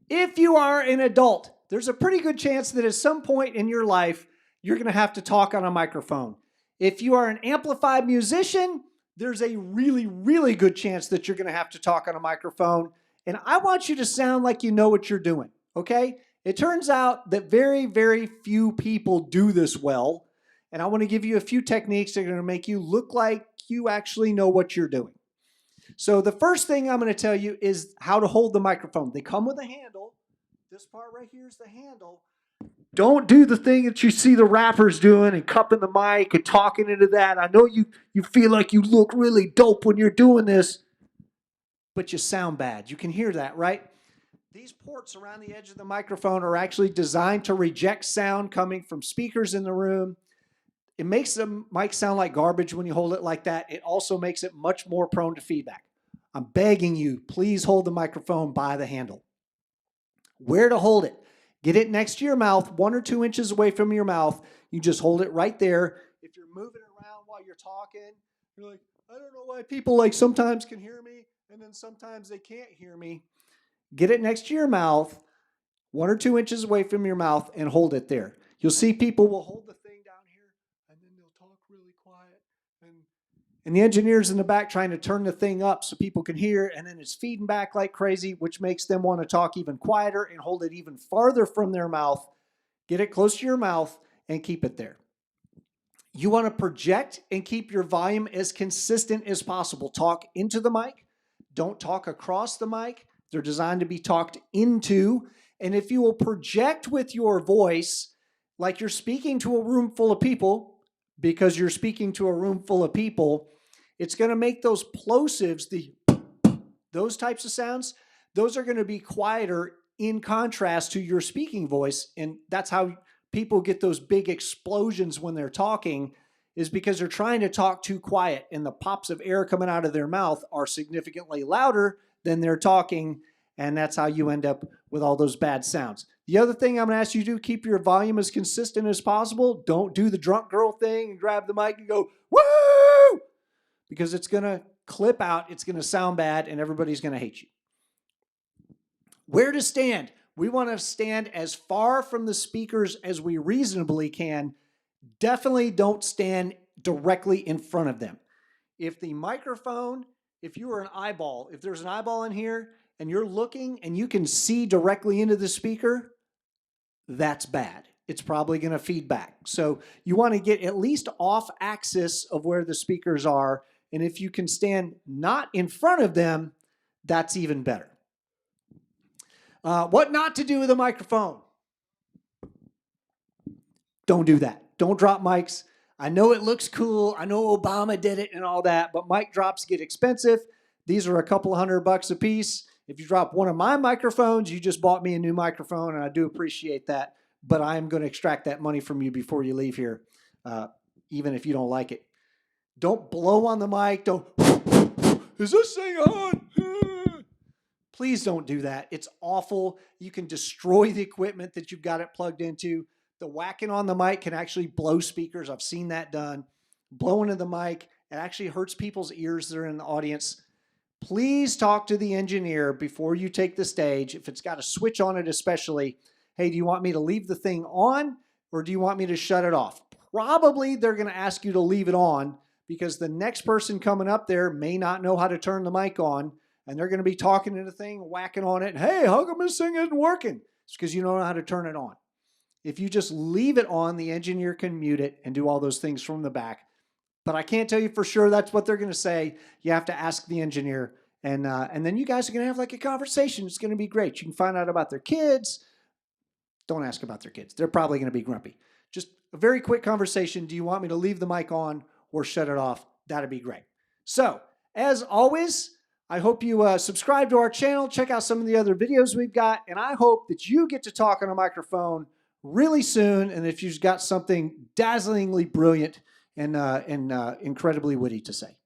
If you are an adult, there's a pretty good chance that at some point in your life, you're going to have to talk on a microphone. If you are an amplified musician, there's a really, really good chance that you're going to have to talk on a microphone. And I want you to sound like you know what you're doing, okay? It turns out that very, very few people do this well. And I want to give you a few techniques that are going to make you look like you actually know what you're doing. So the first thing I'm going to tell you is how to hold the microphone. They come with a handle. This part right here is the handle. Don't do the thing that you see the rappers doing and cupping the mic and talking into that. I know you feel like you look really dope when you're doing this, but you sound bad. You can hear that, right? These ports around the edge of the microphone are actually designed to reject sound coming from speakers in the room. It makes the mic sound like garbage when you hold it like that. It also makes it much more prone to feedback. I'm begging you, please hold the microphone by the handle. Where to hold it? Get it next to your mouth, 1 or 2 inches away from your mouth. You just hold it right there. If you're moving around while you're talking, you're like, I don't know why people like sometimes can hear me and then sometimes they can't hear me. Get it next to your mouth, 1 or 2 inches away from your mouth, and hold it there. You'll see people will hold the thing down here and then they'll talk really quiet. And the engineer's in the back trying to turn the thing up so people can hear, and then it's feeding back like crazy, which makes them want to talk even quieter and hold it even farther from their mouth. Get it close to your mouth and keep it there. You want to project and keep your volume as consistent as possible. Talk into the mic. Don't talk across the mic. They're designed to be talked into. And if you will project with your voice like you're speaking to a room full of people, because you're speaking to a room full of people, it's going to make those plosives, those types of sounds, those are going to be quieter in contrast to your speaking voice. And that's how people get those big explosions when they're talking, is because they're trying to talk too quiet and the pops of air coming out of their mouth are significantly louder than they're talking. And that's how you end up with all those bad sounds. The other thing I'm going to ask you to do, keep your volume as consistent as possible. Don't do the drunk girl thing and grab the mic and go, woo! Because it's going to clip out, it's going to sound bad, and everybody's going to hate you. Where to stand? We want to stand as far from the speakers as we reasonably can. Definitely don't stand directly in front of them. If the microphone, if you were an eyeball, if there's an eyeball in here and you're looking and you can see directly into the speaker, that's bad. It's probably going to feed back. So you want to get at least off axis of where the speakers are. And if you can stand not in front of them, that's even better. What not to do with a microphone? Don't do that. Don't drop mics. I know it looks cool. I know Obama did it and all that, but mic drops get expensive. These are a couple of $100 a piece. If you drop one of my microphones, you just bought me a new microphone, and I do appreciate that. But I am going to extract that money from you before you leave here, even if you don't like it. Don't blow on the mic. Don't, is this thing on? Please don't do that. It's awful. You can destroy the equipment that you've got it plugged into. The whacking on the mic can actually blow speakers. I've seen that done. Blowing into the mic, it actually hurts people's ears that are in the audience. Please talk to the engineer before you take the stage. If it's got a switch on it especially, hey, do you want me to leave the thing on or do you want me to shut it off? Probably they're going to ask you to leave it on because the next person coming up there may not know how to turn the mic on, and they're going to be talking to the thing, whacking on it, and hey, how come this thing isn't working? It's because you don't know how to turn it on. If you just leave it on, the engineer can mute it and do all those things from the back. But I can't tell you for sure that's what they're going to say. You have to ask the engineer. And then you guys are going to have like a conversation. It's going to be great. You can find out about their kids. Don't ask about their kids. They're probably going to be grumpy. Just a very quick conversation. Do you want me to leave the mic on or shut it off? That'd be great. So, as always, I hope you subscribe to our channel. Check out some of the other videos we've got. And I hope that you get to talk on a microphone really soon. And if you've got something dazzlingly brilliant and incredibly witty to say.